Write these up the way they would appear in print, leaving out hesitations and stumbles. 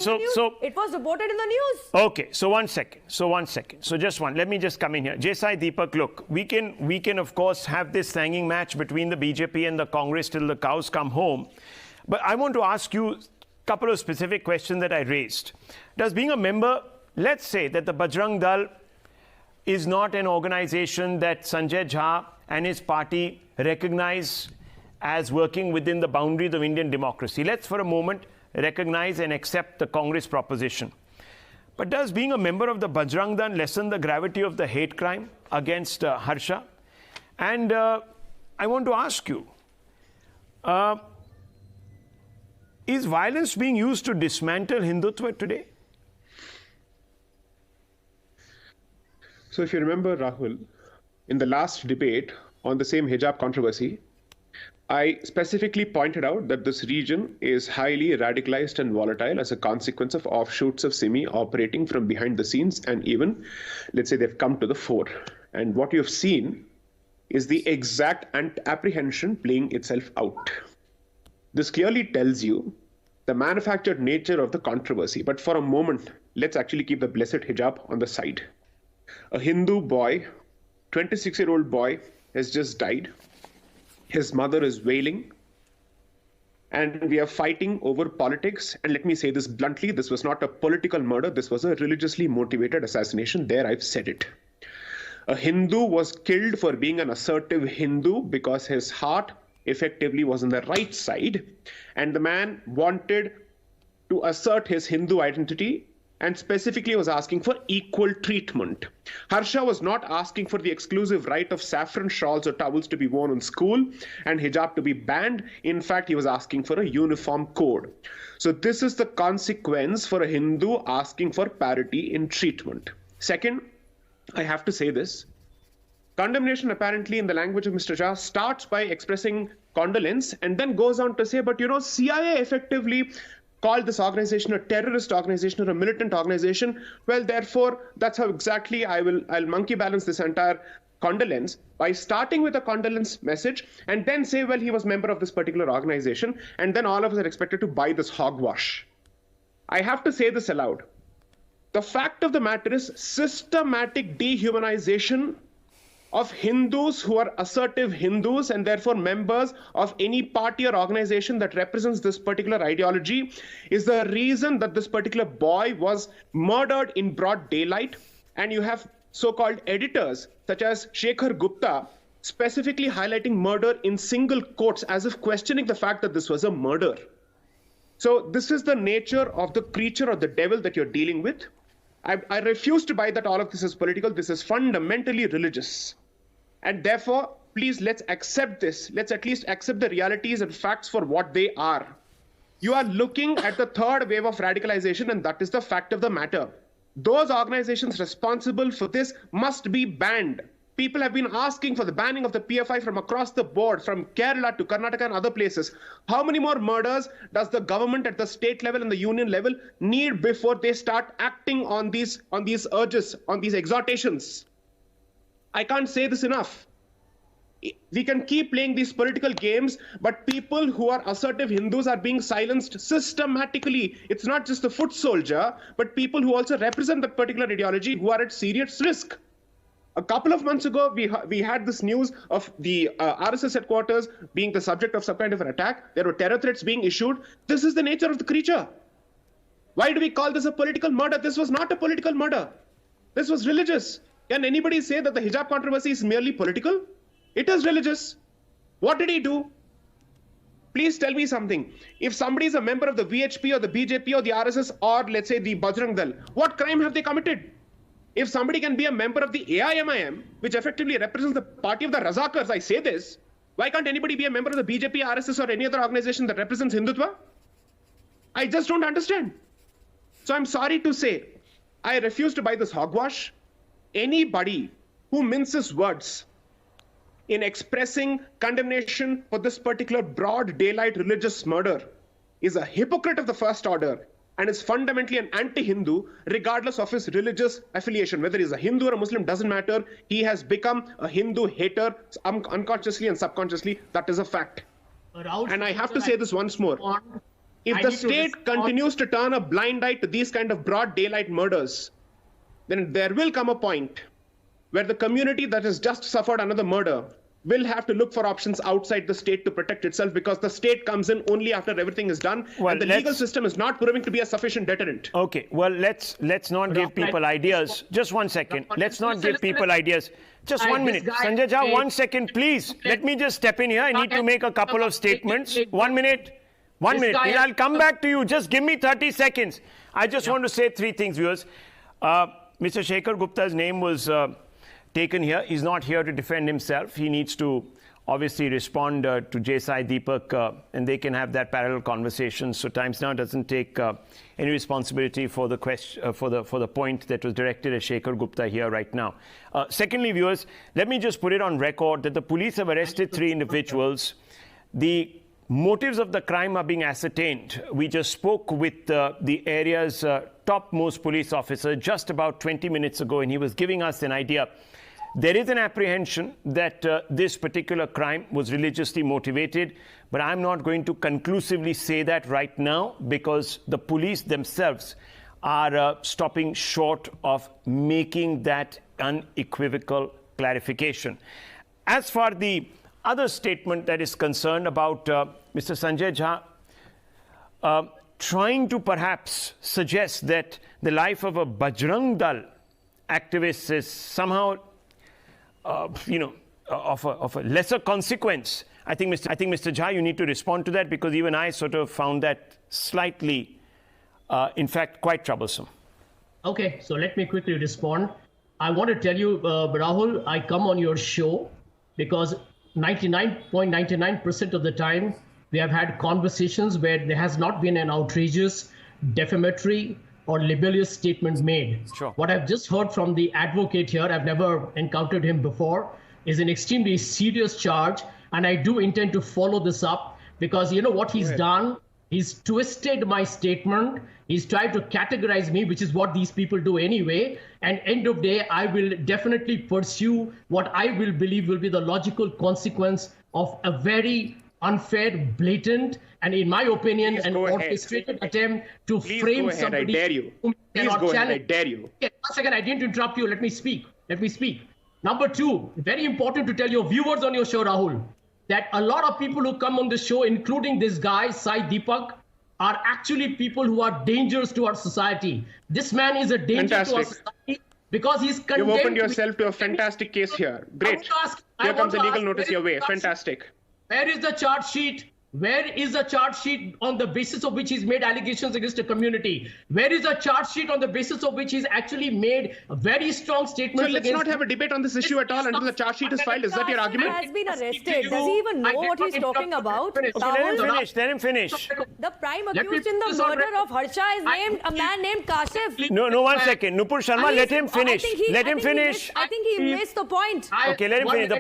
It was reported in the news. Okay, so one second. So just one. Let me just come in here. Sai Deepak, look, we can of course have this hanging match between the BJP and the Congress till the cows come home. But I want to ask you a couple of specific questions that I raised. Does being a member, let's say that the Bajrang Dal is not an organization that Sanjay Jha and his party recognize as working within the boundaries of Indian democracy. Let's for a moment recognize and accept the Congress proposition. But does being a member of the Bajrang Dal lessen the gravity of the hate crime against Harsha? And I want to ask you, is violence being used to dismantle Hindutva today? So if you remember, Rahul, in the last debate on the same hijab controversy, I specifically pointed out that this region is highly radicalized and volatile as a consequence of offshoots of Simi operating from behind the scenes, and even, let's say, they've come to the fore. And what you've seen is the exact apprehension playing itself out. This clearly tells you the manufactured nature of the controversy. But for a moment, let's actually keep the blessed hijab on the side. A Hindu boy, 26-year-old boy, has just died. His mother is wailing. And we are fighting over politics. And let me say this bluntly, this was not a political murder. This was a religiously motivated assassination. There, I've said it. A Hindu was killed for being an assertive Hindu because his heart effectively was on the right side. And the man wanted to assert his Hindu identity and specifically was asking for equal treatment. Harsha was not asking for the exclusive right of saffron shawls or towels to be worn in school and hijab to be banned. In fact, he was asking for a uniform code. So this is the consequence for a Hindu asking for parity in treatment. Second, I have to say this. Condemnation, apparently, in the language of Mr. Jha, starts by expressing condolence and then goes on to say, but you know, CIA effectively called this organization a terrorist organization or a militant organization. Well, therefore, that's how exactly I'll monkey balance this entire condolence by starting with a condolence message and then say, well, he was a member of this particular organization, and then all of us are expected to buy this hogwash. I have to say this aloud. The fact of the matter is systematic dehumanization of Hindus who are assertive Hindus and therefore members of any party or organization that represents this particular ideology is the reason that this particular boy was murdered in broad daylight. And you have so-called editors such as Shekhar Gupta specifically highlighting murder in single quotes as if questioning the fact that this was a murder. So this is the nature of the creature or the devil that you're dealing with. I refuse to buy that all of this is political. This is fundamentally religious. And therefore, please, let's accept this. Let's at least accept the realities and facts for what they are. You are looking at the third wave of radicalization, and that is the fact of the matter. Those organizations responsible for this must be banned. People have been asking for the banning of the PFI from across the board, from Kerala to Karnataka and other places. How many more murders does the government at the state level and the union level need before they start acting on these urges, on these exhortations? I can't say this enough. We can keep playing these political games, but people who are assertive Hindus are being silenced systematically. It's not just the foot soldier, but people who also represent that particular ideology who are at serious risk. A couple of months ago, we had this news of the RSS headquarters being the subject of some kind of an attack. There were terror threats being issued. This is the nature of the creature. Why do we call this a political murder? This was not a political murder. This was religious. Can anybody say that the hijab controversy is merely political? It is religious. What did he do? Please tell me something. If somebody is a member of the VHP or the BJP or the RSS or let's say the Bajrang Dal, what crime have they committed? If somebody can be a member of the AIMIM, which effectively represents the party of the Razakars, I say this, why can't anybody be a member of the BJP, RSS or any other organization that represents Hindutva? I just don't understand. So I'm sorry to say, I refuse to buy this hogwash. Anybody who minces words in expressing condemnation for this particular broad daylight religious murder is a hypocrite of the first order and is fundamentally an anti-Hindu regardless of his religious affiliation. Whether he's a Hindu or a Muslim doesn't matter. He has become a Hindu hater unconsciously and subconsciously. That is a fact. And I have to say this once more. If the state continues to turn a blind eye to these kind of broad daylight murders, then there will come a point where the community that has just suffered another murder will have to look for options outside the state to protect itself, because the state comes in only after everything is done, and the legal system is not proving to be a sufficient deterrent. Okay, well, let's not give people ideas. Just 1 second. Let's not give people ideas. Just 1 minute. Sanjay Jha, 1 second, please. Let me just step in here. I need to make a couple of statements. 1 minute. 1 minute. I'll come back to you. Just give me 30 seconds. I just want to say 3 things, viewers. Mr. Shekhar Gupta's name was taken here. He's not here to defend himself. He needs to obviously respond to Sai Deepak, and they can have that parallel conversation. So Times Now doesn't take any responsibility for the question, for the point that was directed at Shekhar Gupta here right now. Secondly, viewers, let me just put it on record that the police have arrested 3 individuals. The motives of the crime are being ascertained. We just spoke with the area's topmost police officer just about 20 minutes ago, and he was giving us an idea. There is an apprehension that this particular crime was religiously motivated, but I'm not going to conclusively say that right now, because the police themselves are stopping short of making that unequivocal clarification. As far as the other statement that is concerned about Mr. Sanjay Jha trying to perhaps suggest that the life of a Bajrang Dal activist is somehow of a lesser consequence. I think Mr. Jha, you need to respond to that, because even I sort of found that slightly, in fact, quite troublesome. Okay, so let me quickly respond. I want to tell you, Rahul, I come on your show because 99.99% of the time we have had conversations where there has not been an outrageous, defamatory, or libellous statement made. Sure. What I've just heard from the advocate here, I've never encountered him before, is an extremely serious charge, and I do intend to follow this up, because you know what he's done? He's twisted my statement. He's tried to categorize me, which is what these people do anyway. And end of day, I will definitely pursue what I will believe will be the logical consequence of a very unfair, blatant, and in my opinion, an orchestrated attempt to frame somebody. I dare you. Please go ahead. I dare you. Okay, 1 second. I didn't interrupt you. Let me speak. Number 2, very important to tell your viewers on your show, Rahul, that a lot of people who come on the show, including this guy, Sai Deepak, are actually people who are dangerous to our society. This man is a danger to our society because he's condemned. You've opened yourself to a fantastic case here. Great. Here comes a legal notice your way. Fantastic. Where is the charge sheet? Where is the charge sheet on the basis of which he's made allegations against the community? Where is the charge sheet on the basis of which he's actually made a very strong statement? So let's not have a debate on this issue at all until the charge sheet is filed. Is that your argument? He has been arrested. Does he even know what he's talking about? Okay, let him finish. The prime accused in the murder of Harsha is named a man named Kashif. No, 1 second. Nupur Sharma, let him finish. Let him finish. I think he missed the point. Okay, let him finish.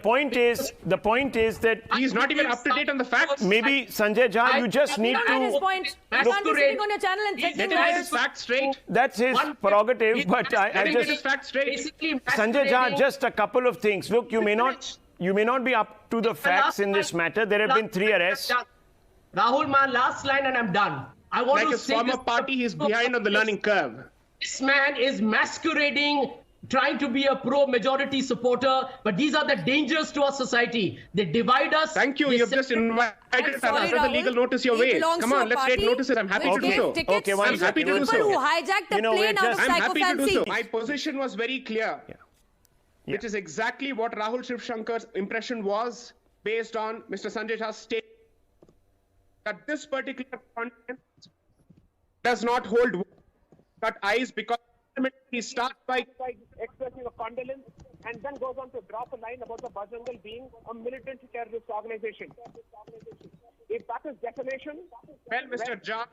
The point is that he's not even up to date on the facts. Maybe Sanjay Jha, you just need to. His point. You can't be sitting on your channel and let him get his facts straight. That's his prerogative, but I let him just. Get his facts straight. Sanjay Jha, just a couple of things. Look, you may not be up to the facts in this matter. There have been 3 arrests. Rahul, my last line, and I'm done. I want like to his former party, he's behind on the learning curve. This man is masquerading, trying to be a pro-majority supporter, but these are the dangers to our society. They divide us. Thank you. You've just invited us after the legal notice your way. Come on, let's take notices. I'm happy to do so. Okay, I'm happy to do so. People who hijacked the plane out of I'm happy to do so. psychophancy. My position was very clear, which is exactly what Rahul Shiv Shankar's impression was based on Mr. Sanjay Jha's statement that this particular content does not hold cut eyes, because he starts by expressing a condolence and then goes on to drop a line about the Bajrangal being a militant terrorist organization. If that is defamation, well, Mr. Jha,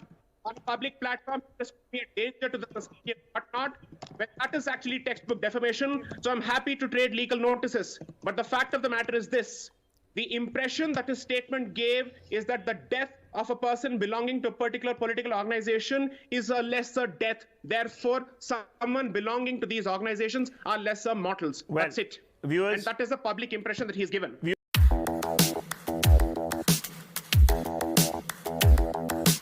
on a public platform, this could be a danger to the society and whatnot. Well, that is actually textbook defamation. So I'm happy to trade legal notices. But the fact of the matter is this. The impression that his statement gave is that the death of a person belonging to a particular political organization is a lesser death. Therefore, someone belonging to these organizations are lesser mortals. Well, that's it. Viewers, and that is the public impression that he's given.